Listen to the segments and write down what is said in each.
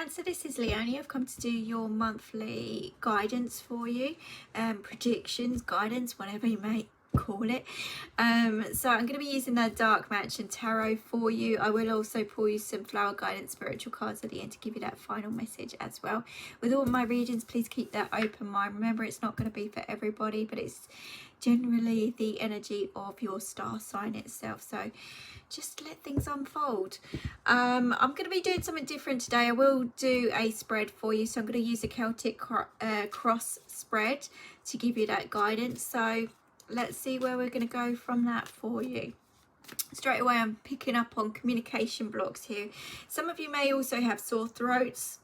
Cancer, this is Leonie. I've come to do your monthly guidance for you, predictions, guidance, whatever you may call it. So I'm going to be using the Dark Mansion Tarot for you. I will also pull you some flower guidance spiritual cards at the end to give you that final message as well. With all my readings, please keep that open mind. Remember, it's not going to be for everybody, but it's generally the energy of your star sign itself. So just let things unfold. I'm going to be doing something different today. I will do a spread for you, so I'm going to use a Celtic cross spread to give you that guidance. So let's see where we're going to go from that for you. Straight away, I'm picking up on communication blocks here. Some of you may also have sore throats,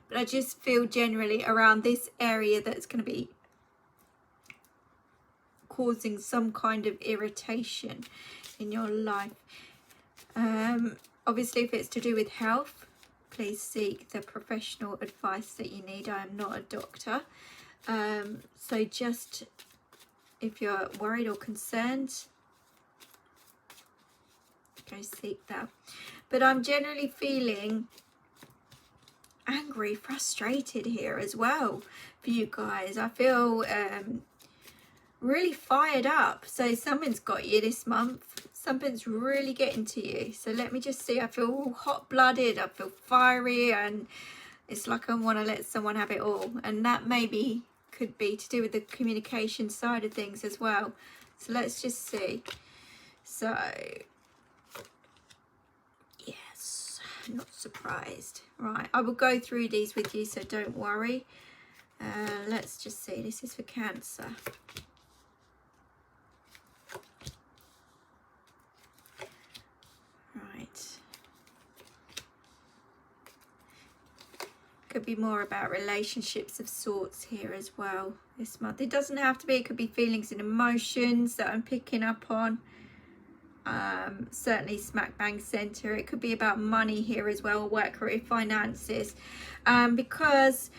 but I just feel generally around this area that's going to be causing some kind of irritation in your life. Obviously, if it's to do with health, please seek the professional advice that you need. I am not a doctor, so just if you're worried or concerned, go seek that. But I'm generally feeling angry, frustrated here as well for you guys. I feel really fired up. So something's got you this month. Something's really getting to you. So let me just see. I feel hot-blooded. I feel fiery, and it's like I want to let someone have it all. And that maybe could be to do with the communication side of things as well. So let's just see. So yes, not surprised. Right, I will go through these with you, so don't worry. Let's just see. This is for Cancer. Could be more about relationships of sorts here as well this month. It doesn't have to be. It could be feelings and emotions that I'm picking up on. Certainly smack bang center. It could be about money here as well, work, career, finances, because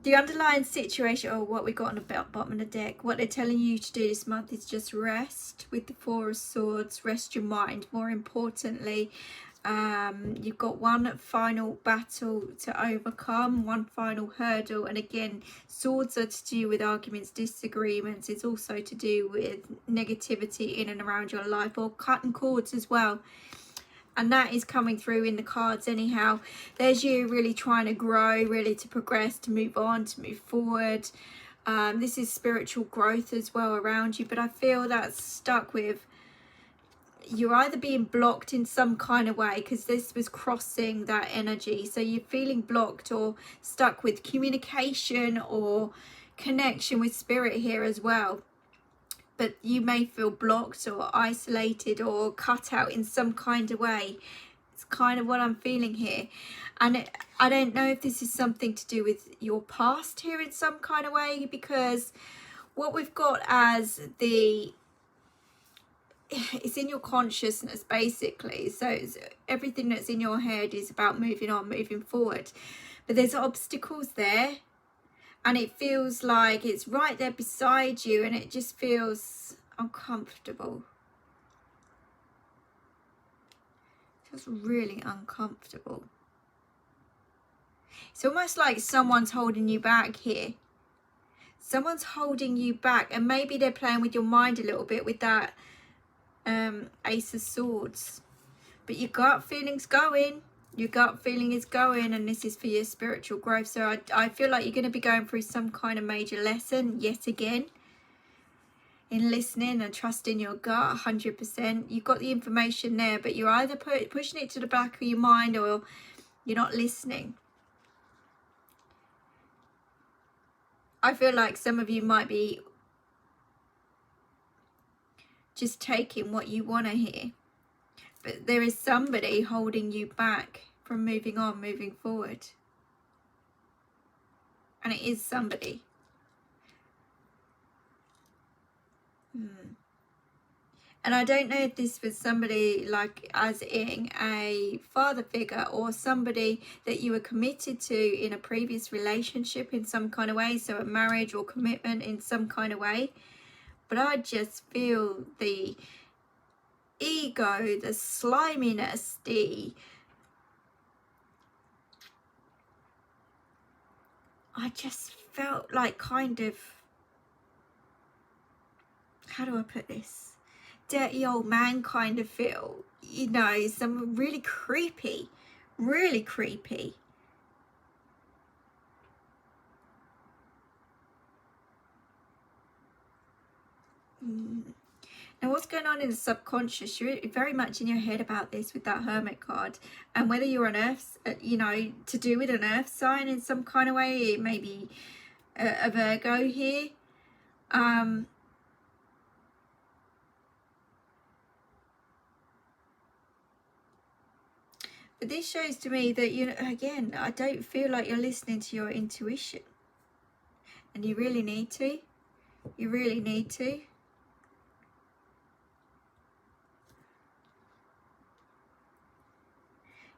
the underlying situation, or what we got on the bottom of the deck, what they're telling you to do this month is just rest. With the Four of Swords, rest your mind. More importantly, you've got one final battle to overcome, one final hurdle. And again, swords are to do with arguments, disagreements. It's also to do with negativity in and around your life, or cutting cords as well. And that is coming through in the cards anyhow. There's you really trying to grow, really to progress, to move on, to move forward. This is spiritual growth as well around you. But I feel that's stuck with, you're either being blocked in some kind of way, because this was crossing that energy. So you're feeling blocked or stuck with communication or connection with spirit here as well. But you may feel blocked or isolated or cut out in some kind of way. It's kind of what I'm feeling here. And I don't know if this is something to do with your past here in some kind of way, because what we've got as it's in your consciousness basically. So it's, everything that's in your head is about moving on, moving forward. But there's obstacles there. And it feels like it's right there beside you, and it just feels uncomfortable. It feels really uncomfortable. It's almost like someone's holding you back here. Someone's holding you back, and maybe they're playing with your mind a little bit with that Ace of Swords. But your gut feeling's going. Your gut feeling is going, and this is for your spiritual growth. So I feel like you're going to be going through some kind of major lesson yet again in listening and trusting your gut 100%. You've got the information there, but you're either pushing it to the back of your mind, or you're not listening. I feel like some of you might be just taking what you want to hear. But there is somebody holding you back from moving on, moving forward. And it is somebody. And I don't know if this was somebody like as in a father figure, or somebody that you were committed to in a previous relationship in some kind of way. So a marriage or commitment in some kind of way. But I just feel the ego, the sliminess, I just felt like kind of, how do I put this? Dirty old man kind of feel, you know, some really creepy, really creepy. Now what's going on in the subconscious, you're very much in your head about this with that Hermit card, and whether you're an earth, you know, to do with an earth sign in some kind of way, maybe a Virgo here, but this shows to me that, you know, again, I don't feel like you're listening to your intuition, and you really need to. You really need to.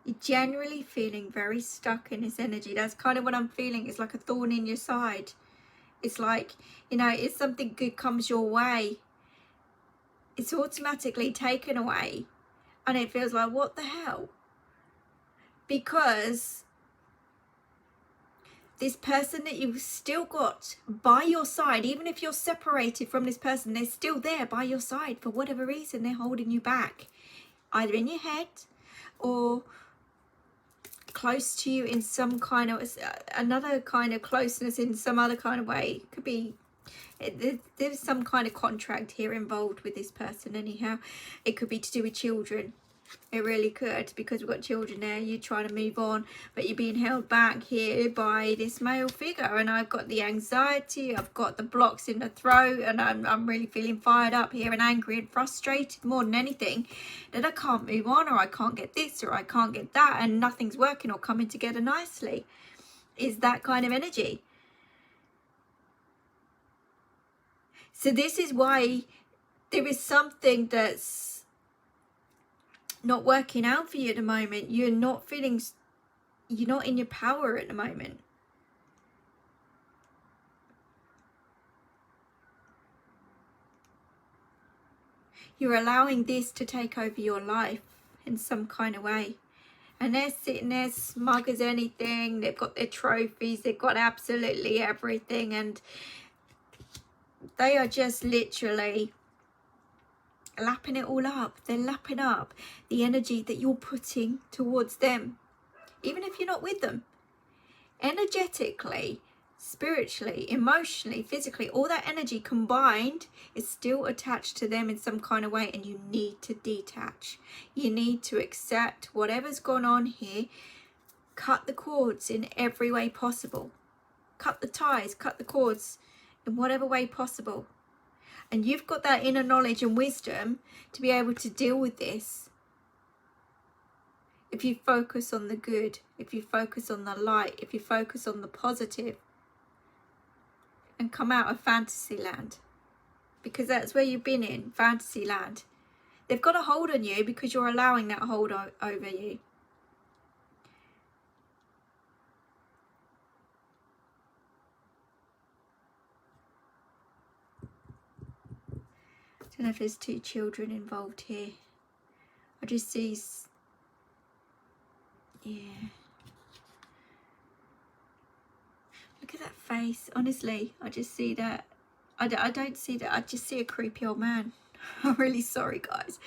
You're generally feeling very stuck in this energy. That's kind of what I'm feeling. It's like a thorn in your side. It's like, you know, if something good comes your way, it's automatically taken away. And it feels like, what the hell? Because this person that you've still got by your side, even if you're separated from this person, they're still there by your side. For whatever reason, they're holding you back. Either in your head or close to you in some kind of another kind of closeness in some other kind of way. It could be there's some kind of contract here involved with this person anyhow. It could be to do with children. It really could, because we've got children there. You're trying to move on, but you're being held back here by this male figure. And I've got the anxiety, I've got the blocks in the throat, and I'm really feeling fired up here and angry and frustrated more than anything, that I can't move on, or I can't get this, or I can't get that, and nothing's working or coming together nicely. Is that kind of energy. So this is why there is something that's not working out for you at the moment. You're not feeling, you're not in your power at the moment. You're allowing this to take over your life in some kind of way. And they're sitting there smug as anything. They've got their trophies, they've got absolutely everything, and they are just literally lapping it all up. They're lapping up the energy that you're putting towards them, even if you're not with them. Energetically, spiritually, emotionally, physically, all that energy combined is still attached to them in some kind of way, and you need to detach. You need to accept whatever's gone on here. Cut the cords in every way possible. Cut the ties, cut the cords in whatever way possible. And you've got that inner knowledge and wisdom to be able to deal with this. If you focus on the good, if you focus on the light, if you focus on the positive, and come out of fantasy land. Because that's where you've been in, fantasy land. They've got a hold on you because you're allowing that hold over you. I don't know if there's two children involved here. I just see, yeah. Look at that face. Honestly, I just see that. I don't see that. I just see a creepy old man. I'm really sorry, guys.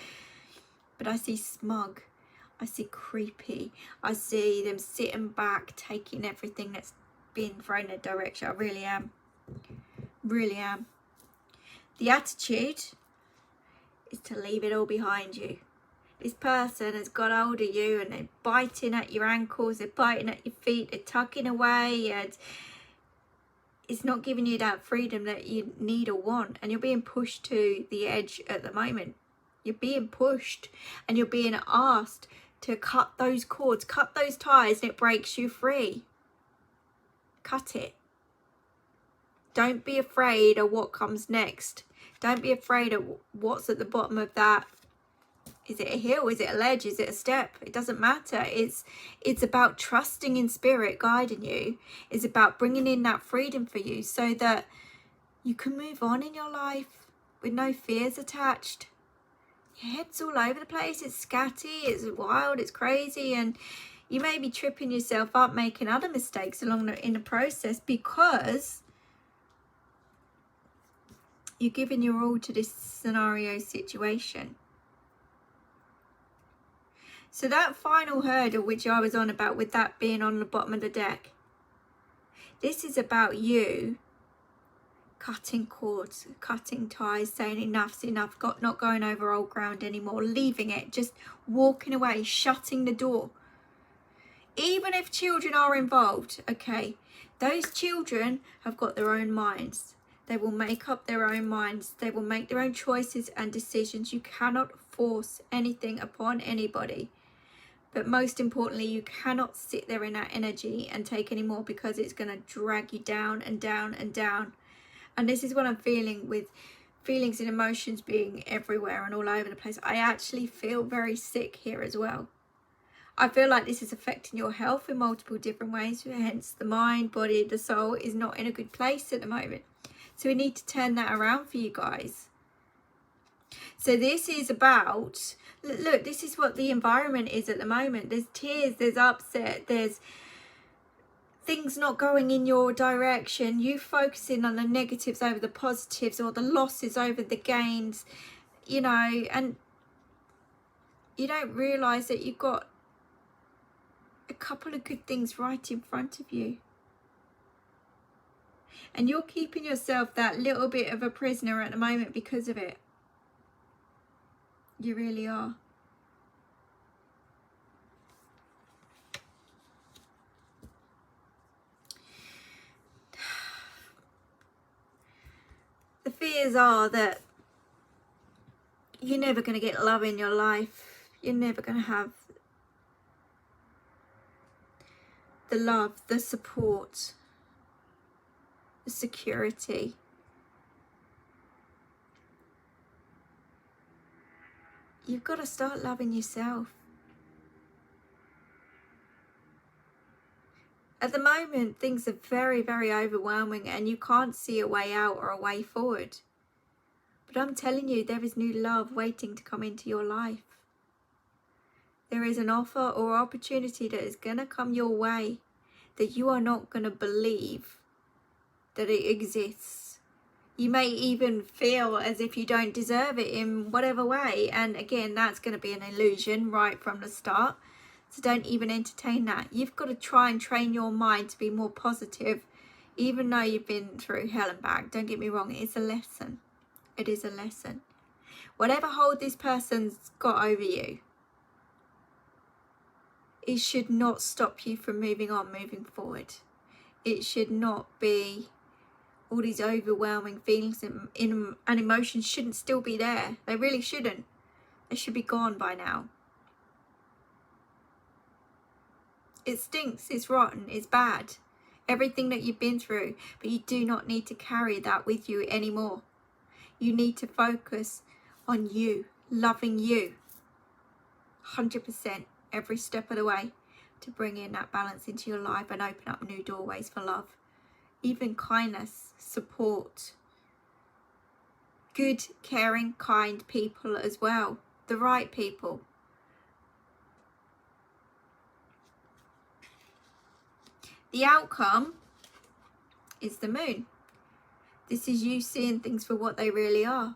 But I see smug. I see creepy. I see them sitting back, taking everything that's being thrown in their direction. I really am. Really am. The attitude is to leave it all behind you. This person has got hold of you, and they're biting at your ankles, they're biting at your feet, they're tugging away, and it's not giving you that freedom that you need or want. And you're being pushed to the edge at the moment. You're being pushed, and you're being asked to cut those cords, cut those ties, and it breaks you free. Cut it. Don't be afraid of what comes next. Don't be afraid of what's at the bottom of that. Is it a hill? Is it a ledge? Is it a step? It doesn't matter. It's about trusting in spirit guiding you. It's about bringing in that freedom for you so that you can move on in your life with no fears attached. Your head's all over the place. It's scatty. It's wild. It's crazy. And You may be tripping yourself up, making other mistakes in the process, because you're giving your all to this scenario situation. So that final hurdle, which I was on about, with that being on the bottom of the deck, this is about you cutting cords, cutting ties, saying enough's enough, not going over old ground anymore, leaving it, just walking away, shutting the door. Even if children are involved, okay, those children have got their own minds. They will make up their own minds. They will make their own choices and decisions. You cannot force anything upon anybody. But most importantly, you cannot sit there in that energy and take any more, because it's going to drag you down and down and down. And this is what I'm feeling, with feelings and emotions being everywhere and all over the place. I actually feel very sick here as well. I feel like this is affecting your health in multiple different ways. Hence, the mind, body, the soul is not in a good place at the moment. So we need to turn that around for you guys. So this is about, look, this is what the environment is at the moment. There's tears, there's upset, there's things not going in your direction. You focusing on the negatives over the positives, or the losses over the gains, you know, and you don't realise that you've got a couple of good things right in front of you. And you're keeping yourself that little bit of a prisoner at the moment because of it. You really are. The fears are that you're never going to get love in your life. You're never going to have the love, the support, the security. You've got to start loving yourself. At the moment, things are very, very overwhelming, and you can't see a way out or a way forward. But I'm telling you, there is new love waiting to come into your life. There is an offer or opportunity that is going to come your way that you are not going to believe that it exists. You may even feel as if you don't deserve it in whatever way. And again, that's going to be an illusion right from the start. So don't even entertain that. You've got to try and train your mind to be more positive, even though you've been through hell and back. Don't get me wrong, it's a lesson. It is a lesson. Whatever hold this person's got over you, it should not stop you from moving on, moving forward. It should not be all these overwhelming feelings and emotions shouldn't still be there. They really shouldn't. They should be gone by now. It stinks, it's rotten, it's bad. Everything that you've been through, but you do not need to carry that with you anymore. You need to focus on you, loving you 100% every step of the way, to bring in that balance into your life and open up new doorways for love. Even kindness, support, good, caring, kind people as well. The right people. The outcome is the moon. This is you seeing things for what they really are.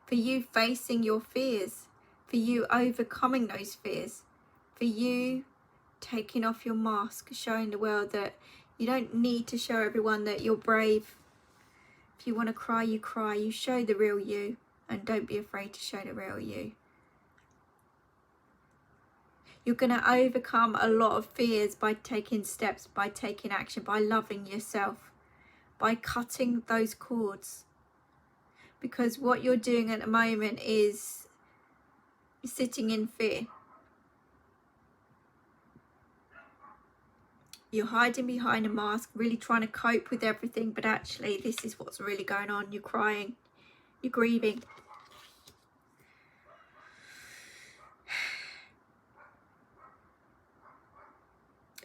For you facing your fears. For you overcoming those fears. For you taking off your mask, showing the world that you don't need to show everyone that you're brave. If you want to cry, you cry. You show the real you. And don't be afraid to show the real you. You're going to overcome a lot of fears by taking steps, by taking action, by loving yourself, by cutting those cords. Because what you're doing at the moment is sitting in fear. You're hiding behind a mask, really trying to cope with everything, but actually this is what's really going on. You're crying, you're grieving.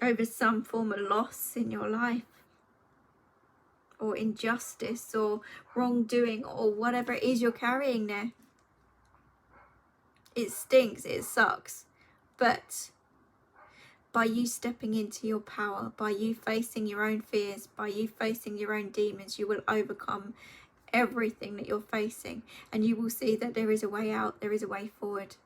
Over some form of loss in your life, or injustice, or wrongdoing, or whatever it is you're carrying there. It stinks, it sucks, but by you stepping into your power, by you facing your own fears, by you facing your own demons, you will overcome everything that you're facing, and you will see that there is a way out, there is a way forward.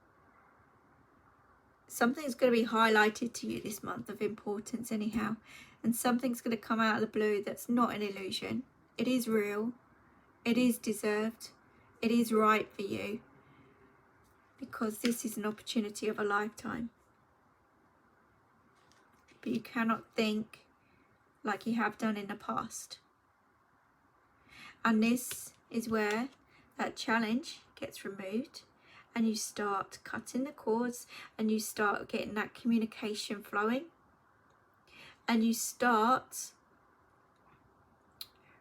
Something's going to be highlighted to you this month of importance anyhow, and something's going to come out of the blue that's not an illusion. It is real, it is deserved, it is right for you, because this is an opportunity of a lifetime. But you cannot think like you have done in the past. And this is where that challenge gets removed, and you start cutting the cords, and you start getting that communication flowing, and you start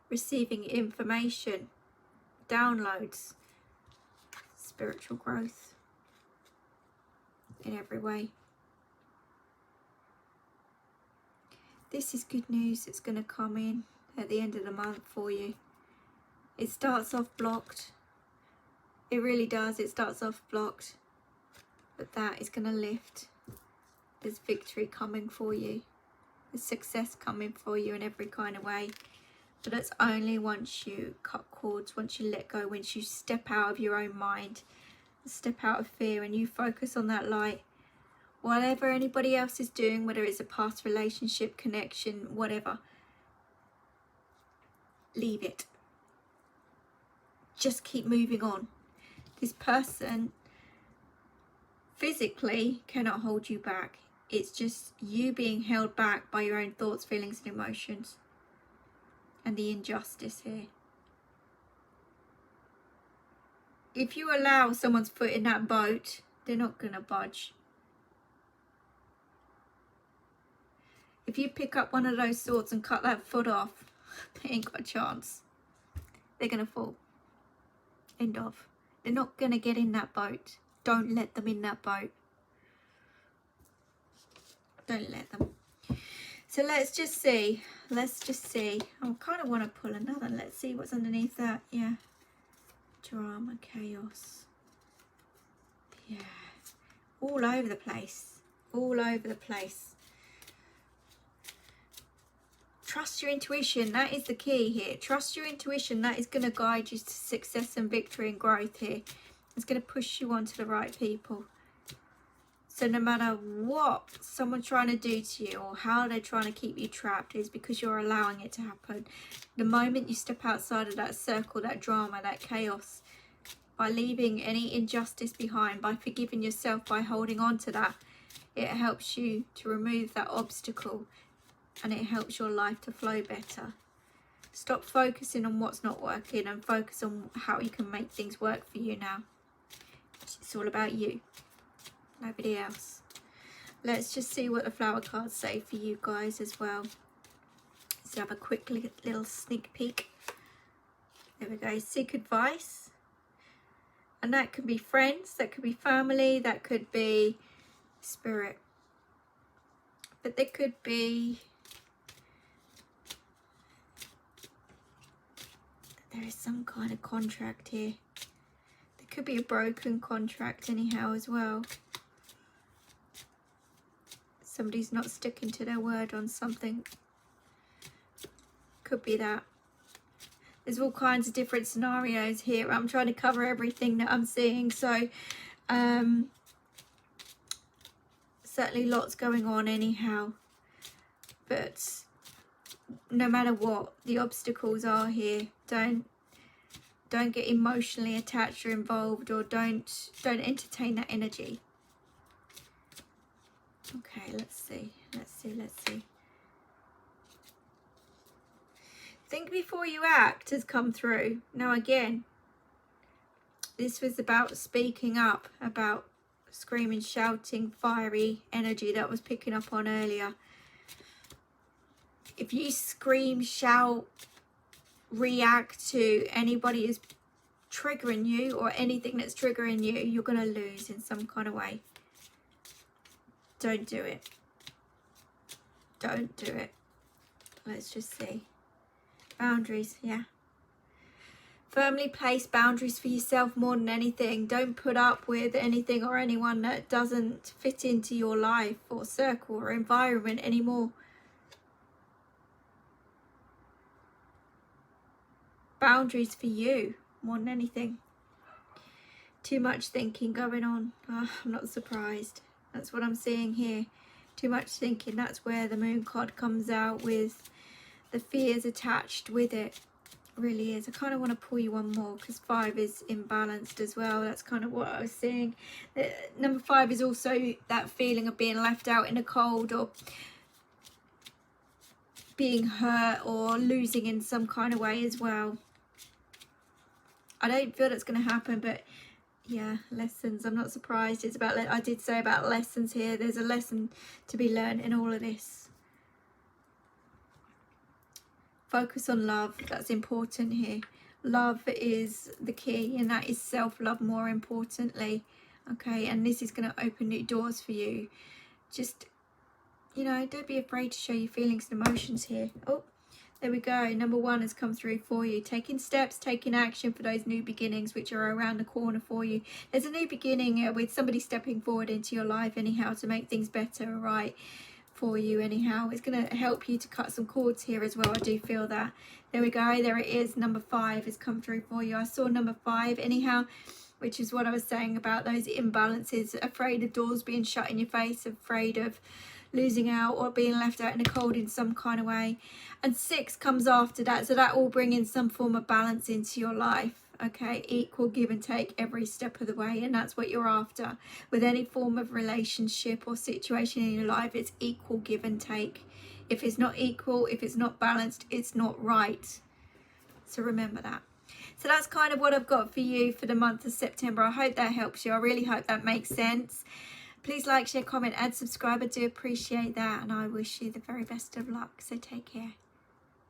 receiving information, downloads, spiritual growth in every way. This is good news that's going to come in at the end of the month for you. It starts off blocked. It really does. It starts off blocked. But that is going to lift. There's victory coming for you. There's success coming for you in every kind of way. But that's only once you cut cords, once you let go, once you step out of your own mind, step out of fear, and you focus on that light. Whatever anybody else is doing, whether it's a past relationship, connection, whatever, leave it. Just keep moving on. This person physically cannot hold you back. It's just you being held back by your own thoughts, feelings and emotions, and the injustice here. If you allow someone's foot in that boat, they're not going to budge. If you pick up one of those swords and cut that foot off, they ain't got a chance. They're going to fall. End of. They're not going to get in that boat. Don't let them in that boat. Don't let them. So let's just see. Let's just see. I kind of want to pull another. Let's see what's underneath that. Yeah. Drama, chaos. Yeah. All over the place. All over the place. Trust your intuition. That is the key here. Trust your intuition. That is going to guide you to success and victory and growth here. It's going to push you on to the right people. So no matter what someone's trying to do to you or how they're trying to keep you trapped, is because you're allowing it to happen. The moment you step outside of that circle, that drama, that chaos, by leaving any injustice behind, by forgiving yourself, by holding on to that, it helps you to remove that obstacle. And it helps your life to flow better. Stop focusing on what's not working and focus on how you can make things work for you now. It's all about you, nobody else. Let's just see what the flower cards say for you guys as well. So have a quick little sneak peek. There we go. Seek advice. And that could be friends, that could be family, that could be spirit. But there could be... there is some kind of contract here. There could be a broken contract anyhow as well. Somebody's not sticking to their word on something. Could be that. There's all kinds of different scenarios here. I'm trying to cover everything that I'm seeing. So, certainly lots going on anyhow. But no matter what the obstacles are here, don't get emotionally attached or involved, or don't entertain that energy. Okay, let's see. Think before you act has come through. Now again, this was about speaking up, about screaming, shouting, fiery energy that I was picking up on earlier. If you scream, shout, react to anybody who's triggering you or anything that's triggering you, you're going to lose in some kind of way. Don't do it. Don't do it. Let's just see. Boundaries, yeah. Firmly place boundaries for yourself more than anything. Don't put up with anything or anyone that doesn't fit into your life or circle or environment anymore. Boundaries for you more than anything. Too much thinking going on. Oh, I'm not surprised. That's what I'm seeing here. Too much thinking. That's where the moon card comes out with the fears attached with it. Really is. I kind of want to pull you one more because 5 is imbalanced as well. That's kind of what I was seeing. Number 5 is also that feeling of being left out in the cold or being hurt or losing in some kind of way as well. I don't feel that's going to happen, but yeah, lessons. I'm not surprised. It's about, I did say about lessons here. There's a lesson to be learned in all of this. Focus on love. That's important here. Love is the key, and that is self-love more importantly. Okay, and this is going to open new doors for you. Just, you know, don't be afraid to show your feelings and emotions here. Oh, there we go. Number 1 has come through for you. Taking steps, taking action for those new beginnings which are around the corner for you. There's a new beginning with somebody stepping forward into your life anyhow to make things better, all right, for you anyhow. It's going to help you to cut some cords here as well. I do feel that. There we go. There it is. Number 5 has come through for you. I saw number 5 anyhow, which is what I was saying about those imbalances. Afraid of doors being shut in your face, afraid of losing out or being left out in the cold in some kind of way. And 6 comes after that, so that will bring in some form of balance into your life. Okay, equal give and take every step of the way, and that's what you're after with any form of relationship or situation in your life. It's equal give and take. If it's not equal, if it's not balanced, it's not right. So remember that. So that's kind of what I've got for you for the month of September. I hope that helps you. I really hope that makes sense. Please like, share, comment and subscribe. I do appreciate that, and I wish you the very best of luck. So take care.